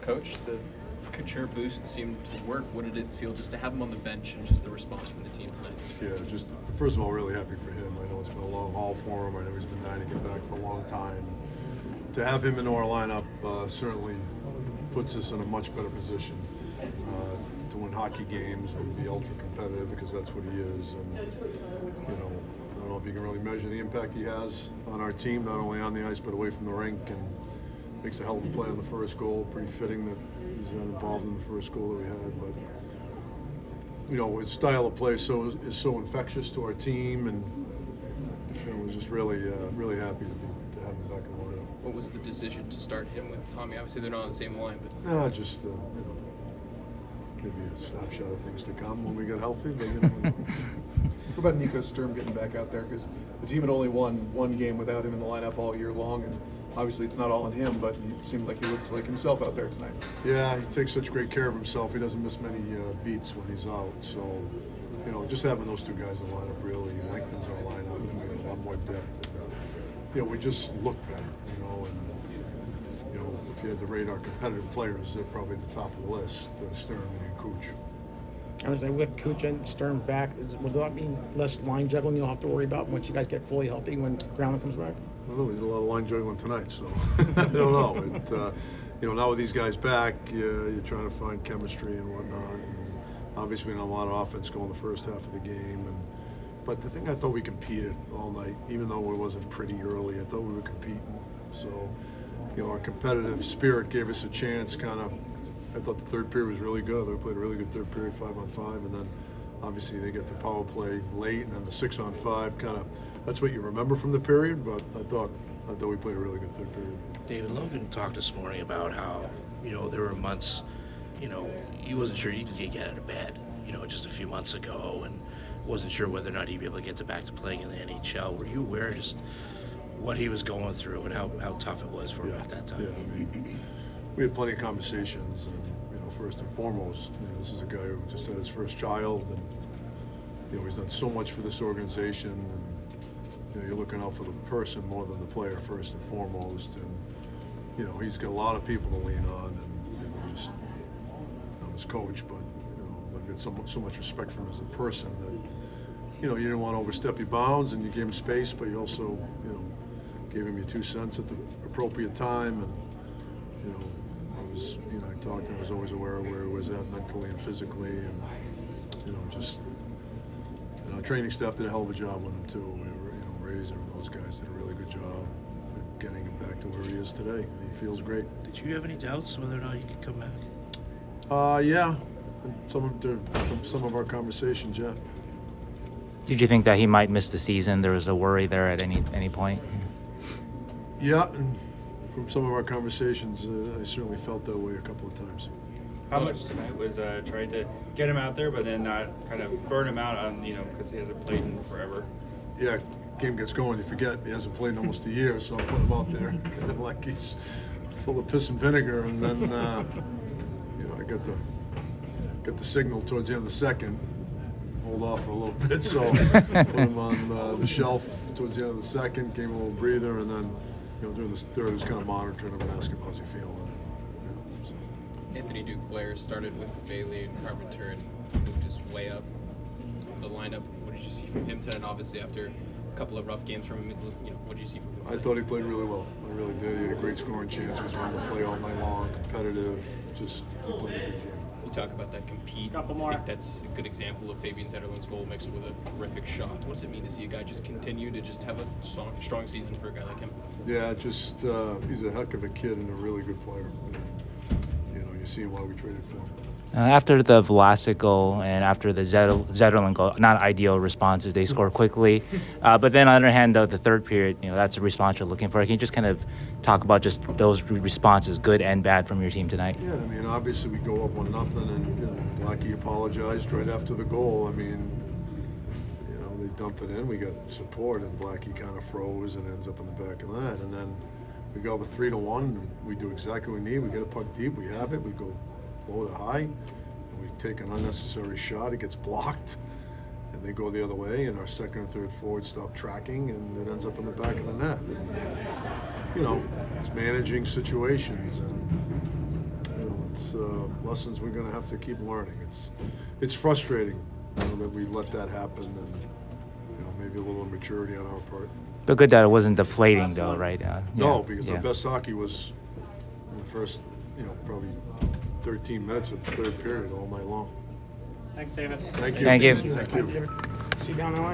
Coach, the Couture boost seemed to work. What did it feel just to have him on the bench and just the response from the team tonight? Yeah, just first of all, really happy for him. I know it's been a long haul for him. I know he's been dying to get back for a long time. To have him in our lineup certainly puts us in a much better position to win hockey games and be ultra competitive, because that's what he is. And you know, I don't know if you can really measure the impact he has on our team, not only on the ice but away from the rink, and makes a hell of a play on the first goal. Pretty fitting that he's not involved in the first goal that we had, but you know, his style of play is so infectious to our team, and you know, was just really really happy to have him back in the lineup. What was the decision to start him with Tommy? Obviously, they're not on the same line, but Just you know, maybe a snapshot of things to come when we get healthy. But, you know, What about Nico Sturm getting back out there? Because the team had only won one game without him in the lineup all year long, and obviously it's not all on him, but it seemed like he looked like himself out there tonight. yeah, he takes such great care of himself. He doesn't miss many beats when he's out. So, you know, just having those two guys in the lineup really lengthens our lineup, and we have a lot more depth. And, you know, we just look better. You know, and you know, if you had to rate our competitive players, they're probably at the top of the list: Sturm and Cooch. I was like, with Kuch and Sturm back, will that mean less line juggling you'll have to worry about once you guys get fully healthy when Groundland comes back? Well, we did a lot of line juggling tonight, so I don't know. You know, now with these guys back, you're trying to find chemistry and whatnot. And obviously, we had a lot of offense going the first half of the game. But the thing, I thought we competed all night, even though it wasn't pretty early. I thought we were competing. So, you know, our competitive spirit gave us a chance. I thought the third period was really good. They played a really good third period, 5-on-5, and then obviously they get the power play late, and then the 6-on-5 that's what you remember from the period. But I thought we played a really good third period. David Logan talked this morning about how, you know, there were months, you know, he wasn't sure he could get out of bed, you know, just a few months ago, and wasn't sure whether or not he'd be able to get back to playing in the NHL. Were you aware of just what he was going through and how tough it was for him at that time? Yeah, I mean, we had plenty of conversations, and you know, first and foremost, you know, this is a guy who just had his first child, and you know, he's done so much for this organization, and you know, you're looking out for the person more than the player first and foremost, and you know, he's got a lot of people to lean on, and you know, just not his coach, but you know, I've got so much respect for him as a person that you know, you didn't want to overstep your bounds, and you gave him space, but you also, you know, gave him your 2 cents at the appropriate time, and you know, I talked, and I was always aware of where he was at mentally and physically, and you know, just our training staff did a hell of a job with him too. We were, you know, Razor and those guys did a really good job at getting him back to where he is today, and he feels great. Did you have any doubts whether or not he could come back? Yeah, some of our conversations, yeah. Did you think that he might miss the season? There was a worry there at any point? Yeah, and from some of our conversations, I certainly felt that way a couple of times. How much tonight was trying to get him out there, but then not kind of burn him out on, you know, because he hasn't played in forever? Yeah, game gets going, you forget he hasn't played in almost a year, so I put him out there like he's full of piss and vinegar, and then you know, I got the signal towards the end of the second, hold off for a little bit, so put him on the shelf towards the end of the second, gave him a little breather, and then you know, during this third, I was kind of monitoring him and asking him how's he feeling. You know, so. Anthony Duclair started with Bailey and Carpenter and moved his way up the lineup. What did you see from him tonight? Obviously, after a couple of rough games from him, you know, what did you see from him tonight? I thought he played really well. I really did. He had a great scoring chance. He was running the play all night long, competitive. Just he played a good game. You talk about that compete. I think that's a good example of Fabian Zetterlund's goal mixed with a terrific shot. What does it mean to see a guy just continue to just have a strong season for a guy like him? Yeah, just he's a heck of a kid and a really good player. And, you know, you see why we traded for him. After the Vlasic goal and after the Zetterlund goal, not ideal responses. They score quickly. But then on the other hand, the third period, you know, that's a response you're looking for. Can you just kind of talk about just those responses, good and bad, from your team tonight? Yeah, I mean, obviously we go up 1-0, and you know, Blackie apologized right after the goal. I mean, you know, they dump it in. We got support, and Blackie kind of froze and ends up in the back of the net. And then we go up 3-1, and we do exactly what we need. We get a puck deep. We have it. We go low to high, and we take an unnecessary shot. It gets blocked, and they go the other way, and our second and third forwards stop tracking, and it ends up in the back of the net. And, you know, it's managing situations, and you know, It's lessons we're going to have to keep learning. It's frustrating, that we let that happen, and maybe a little immaturity on our part. But good that it wasn't deflating, though, right? No, yeah, because yeah. our best hockey was in the first, probably 13 minutes of the third period all night long. Thanks, David. Thank you. Thank you. Thank you. See you down the line.